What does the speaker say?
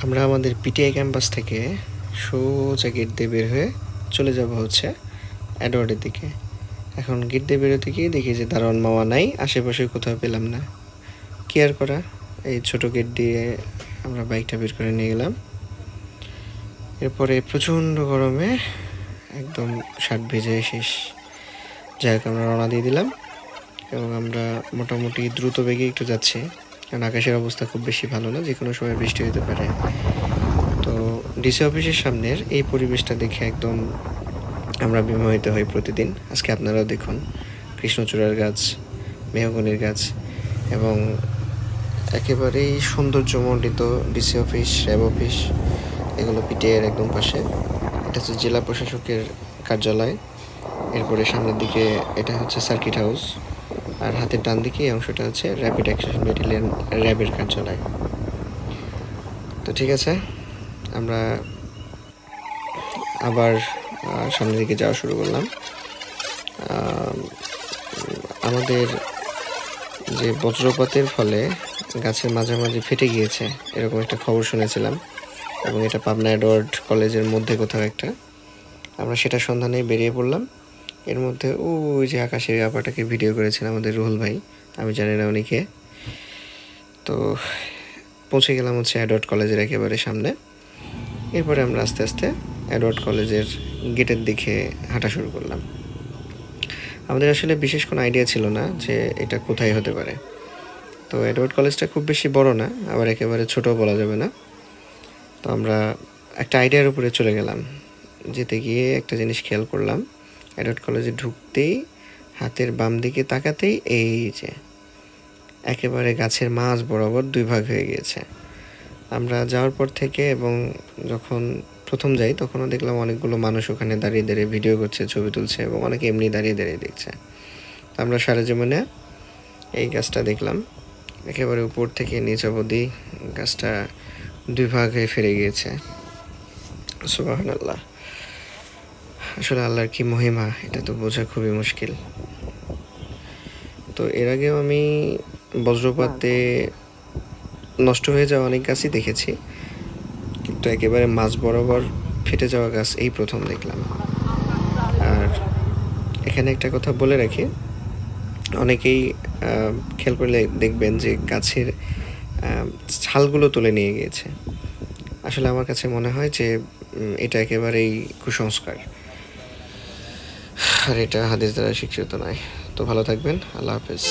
আমরা আমাদের PTI campus থেকে সোজা গেট দিয়ে বের হয়ে চলে যাব হচ্ছে অ্যাডওয়ার্ডের দিকে। এখন গেট দিয়ে বেরোতে গিয়ে দেখি যে দারোয়ান মামা নাই, আশেপাশে কোথাও পেলাম না। কি আর করা, এই ছোট গেট দিয়ে আমরা বাইকটা বের করে নিয়ে গেলাম। এরপরে প্রচণ্ড গরমে একদম শার্ট ভেজে শেষ। যাই হোক, আমরা রওনা দিয়ে দিলাম এবং আমরা মোটামুটি দ্রুত বেগে একটু যাচ্ছি, কারণ আকাশের অবস্থা খুব বেশি ভালো না, যে কোনো সময় বৃষ্টি হতে পারে। তো ডিসি অফিসের সামনের এই পরিবেশটা দেখে একদম আমরা বিমোহিত হই প্রতিদিন। আজকে আপনারাও দেখুন, কৃষ্ণচূড়ার গাছ, মেহগনির গাছ এবং একেবারেই সৌন্দর্যমণ্ডিত ডিসি অফিস, র্যাব অফিস, এগুলো পিটিআইয়ের একদম পাশে। এটা হচ্ছে জেলা প্রশাসকের কার্যালয়। এরপরে সামনের দিকে এটা হচ্ছে সার্কিট হাউস, আর হাতের ডান দিকে এই অংশটা হচ্ছে র্যাপিড অ্যাকশন ব্যাটালিয়ন, র্যাবের কার্যালয়। তো ঠিক আছে, আমরা আবার সামনের দিকে যাওয়া শুরু করলাম। আমাদের যে বজ্রপাতের ফলে গাছের মাঝামাঝি ফেটে গিয়েছে এরকম একটা খবর শুনেছিলাম, এবং এটা পাবনা এডওয়ার্ড কলেজের মধ্যে কোথাও একটা। আমরা সেটা সন্ধানে বেরিয়ে পড়লাম। এর মধ্যে ওই যে আকাশে ব্যাপারটাকে ভিডিও করেছেন আমাদের রুহুল ভাই, আমি জানি না উনি কে। তো পৌঁছে গেলাম হচ্ছে এডওয়ার্ড কলেজের একেবারে সামনে। এরপরে আমরা আস্তে আস্তে এডওয়ার্ড কলেজের গেটের দিকে হাঁটা শুরু করলাম। আমাদের আসলে বিশেষ কোনো আইডিয়া ছিল না যে এটা কোথায় হতে পারে। তো এডওয়ার্ড কলেজটা খুব বেশি বড় না, আবার একেবারে ছোটও বলা যাবে না। তো আমরা একটা আইডিয়ার উপরে চলে গেলাম। যেতে গিয়ে একটা জিনিস খেয়াল করলাম, এডওয়ার্ড কলেজে ঢুকতেই হাতের বাম দিকে তাকাতেই এই যে একেবারে গাছের মাঝ বরাবর দুই ভাগ হয়ে গিয়েছে। আমরা যাওয়ার পর থেকে এবং যখন প্রথম যাই তখনও দেখলাম অনেকগুলো মানুষ ওখানে দাঁড়িয়ে দাঁড়িয়ে ভিডিও করছে, ছবি তুলছে, এবং অনেকে এমনি দাঁড়িয়ে দাঁড়িয়ে দেখছে। আমরা সরেজমিনে এই গাছটা দেখলাম, একেবারে উপর থেকে নিচ অবধি গাছটা দুই ভাগ হয়ে ফিরে গিয়েছে। সুবহানাল্লাহ, আসলে আল্লাহর কি মহিমা, এটা তো বোঝা খুবই মুশকিল। তো এর আগেও আমি বজ্রপাতে নষ্ট হয়ে যাওয়া অনেক গাছই দেখেছি, কিন্তু একেবারে মাঝ বরাবর ফেটে যাওয়া গাছ এই প্রথম দেখলাম। আর এখানে একটা কথা বলে রাখি, অনেকেই খেয়াল করলে দেখবেন যে গাছের ছালগুলো তুলে নিয়ে গিয়েছে। আসলে আমার কাছে মনে হয় যে এটা একেবারেই কুসংস্কার, আর এটা হাদিস দ্বারা শিক্ষিত নয়। তো ভালো থাকবেন, আল্লাহ হাফেজ।